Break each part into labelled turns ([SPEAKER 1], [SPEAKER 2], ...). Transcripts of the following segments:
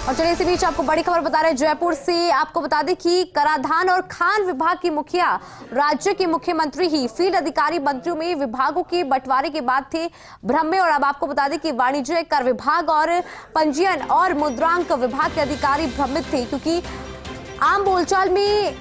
[SPEAKER 1] और चलिए इसी बीच आपको बड़ी खबर बता रहे हैं जयपुर से। आपको बता दें कि कराधान और खान विभाग की मुखिया राज्य के मुख्यमंत्री ही फील्ड अधिकारी मंत्रियों में विभागों के बंटवारे के बाद थे भ्रम में। और अब आपको बता दें कि वाणिज्य कर विभाग और पंजीयन और मुद्रांक विभाग के अधिकारी भ्रमित थे, क्योंकि आम बोलचाल में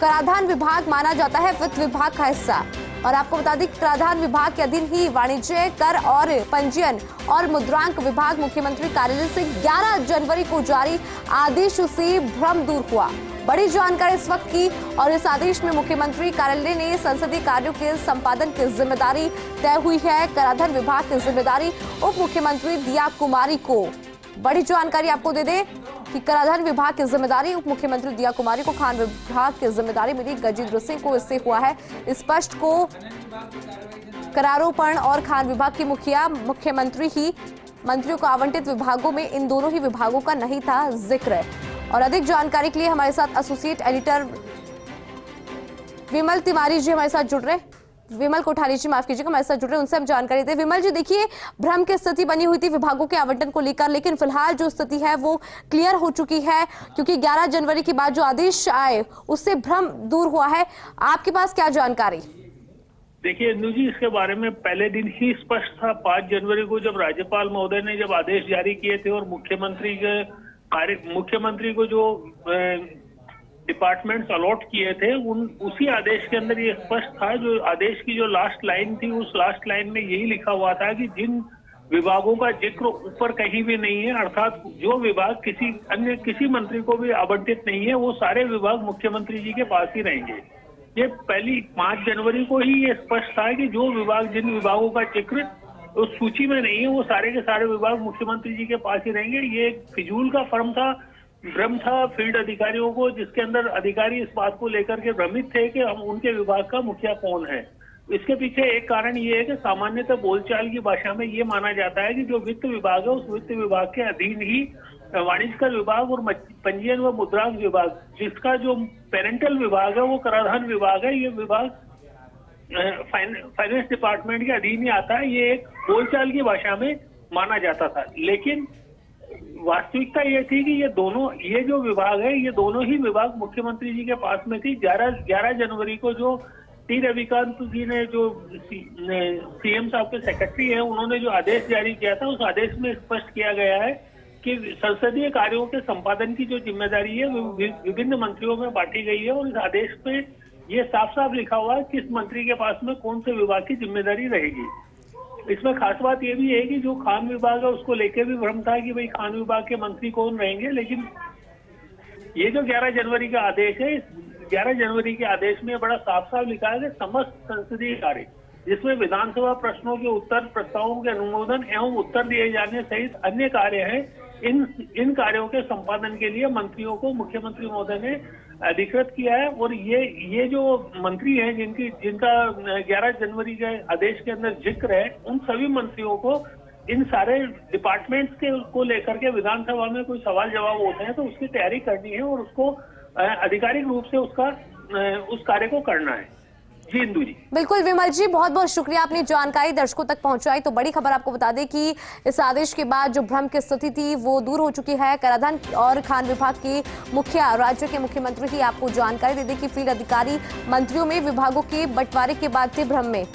[SPEAKER 1] कराधान विभाग माना जाता है वित्त विभाग का हिस्सा। और आपको बता दें कि कराधान विभाग के अधीन ही वाणिज्य कर और पंजीयन और मुद्रांक विभाग मुख्यमंत्री कार्यालय से 11 जनवरी को जारी आदेश से भ्रम दूर हुआ। बड़ी जानकारी इस वक्त की, और इस आदेश में मुख्यमंत्री कार्यालय ने संसदीय कार्यों के संपादन की जिम्मेदारी तय हुई है। कराधान विभाग की जिम्मेदारी उप मुख्यमंत्री दिया कुमारी को। बड़ी जानकारी आपको दे दें कि कराधान विभाग की जिम्मेदारी उप मुख्यमंत्री दिया कुमारी को, खान विभाग की जिम्मेदारी मिली गजेंद्र सिंह को। इससे हुआ है स्पष्ट को करारोपण और खान विभाग की मुखिया मुख्यमंत्री ही मंत्रियों को आवंटित विभागों में इन दोनों ही विभागों का नहीं था जिक्र। और अधिक जानकारी के लिए हमारे साथ एसोसिएट एडिटर विमल तिवारी जी हमारे साथ जुड़ रहे हैं। विमल कोठारी जी माफ कीजिएगा, हमारे साथ जुड़ रहे हैं, उनसे हम जानकारी देते हैं। विमल जी, देखिए भ्रम की स्थिति बनी हुई थी विभागों के आवंटन को लेकर, लेकिन फिलहाल जो स्थिति है वो क्लियर हो चुकी है, क्योंकि 11 जनवरी के बाद जो आदेश आए उससे भ्रम दूर हुआ है। आपके पास क्या जानकारी?
[SPEAKER 2] देखिए इंदु जी, इसके बारे में पहले दिन ही स्पष्ट था। 5 जनवरी को जब राज्यपाल महोदय ने जब आदेश जारी किए थे और मुख्यमंत्री को जो डिपार्टमेंट्स अलॉट किए थे, उसी आदेश के अंदर ये स्पष्ट था, जो आदेश की जो लास्ट लाइन थी उस लास्ट लाइन में यही लिखा हुआ था कि जिन विभागों का जिक्र ऊपर कहीं भी नहीं है, अर्थात जो विभाग किसी मंत्री को भी आवंटित नहीं है, वो सारे विभाग मुख्यमंत्री जी के पास ही रहेंगे। ये पहली 5 जनवरी को ही ये स्पष्ट था कि जो विभाग जिन विभागों का जिक्र उस सूची में नहीं है, वो सारे के सारे विभाग मुख्यमंत्री जी के पास ही रहेंगे। ये एक फिजूल का भ्रम था फील्ड अधिकारियों को, जिसके अंदर अधिकारी इस बात को लेकर के भ्रमित थे कि हम उनके विभाग का मुखिया कौन है। इसके पीछे एक कारण ये है कि सामान्यतः बोलचाल की भाषा में ये माना जाता है कि जो वित्त विभाग है उस वित्त विभाग के अधीन ही वाणिज्य कर विभाग और पंजीयन व मुद्रांक विभाग, जिसका जो पेरेंटल विभाग है वो कराधान विभाग है, ये विभाग फाइनेंस डिपार्टमेंट के अधीन ही आता है। ये एक बोलचाल की भाषा में माना जाता था, लेकिन वास्तविकता ये थी कि ये जो विभाग है, ये दोनों ही विभाग मुख्यमंत्री जी के पास में थी। 11 जनवरी को जो टी रविकांत जी ने, जो सीएम साहब के सेक्रेटरी हैं, उन्होंने जो आदेश जारी किया था, उस आदेश में स्पष्ट किया गया है कि संसदीय कार्यों के संपादन की जो जिम्मेदारी है वो विभिन्न मंत्रियों में बांटी गई है। और इस आदेश में ये साफ साफ लिखा हुआ है किस मंत्री के पास में कौन से विभाग की जिम्मेदारी रहेगी। इसमें खास बात ये भी है कि जो खान विभाग है उसको लेके भी भ्रम था कि भाई खान विभाग के मंत्री कौन रहेंगे, लेकिन ये जो 11 जनवरी का आदेश है, इस 11 जनवरी के आदेश में बड़ा साफ साफ लिखा है कि समस्त संसदीय कार्य, जिसमें विधानसभा प्रश्नों के उत्तर, प्रस्तावों के अनुमोदन एवं उत्तर दिए जाने सहित अन्य कार्य हैं, इन कार्यों के संपादन के लिए मंत्रियों को मुख्यमंत्री महोदय ने अधिकृत किया है। और ये जो मंत्री हैं जिनका 11 जनवरी के आदेश के अंदर जिक्र है, उन सभी मंत्रियों को इन सारे डिपार्टमेंट्स को लेकर के विधानसभा में कोई सवाल जवाब होते हैं तो उसकी तैयारी करनी है और उसको आधिकारिक रूप से उस कार्य को करना है। जी इंदु जी, बिल्कुल
[SPEAKER 1] विमल जी, बहुत बहुत शुक्रिया, आपने जानकारी दर्शकों तक पहुंचाई। तो बड़ी खबर आपको बता दें कि इस आदेश के बाद जो भ्रम की स्थिति थी वो दूर हो चुकी है। कराधान और खान विभाग के मुखिया राज्य के मुख्यमंत्री ही आपको जानकारी दे दें कि फील्ड अधिकारी मंत्रियों में विभागों के बंटवारे के बाद थे भ्रम में।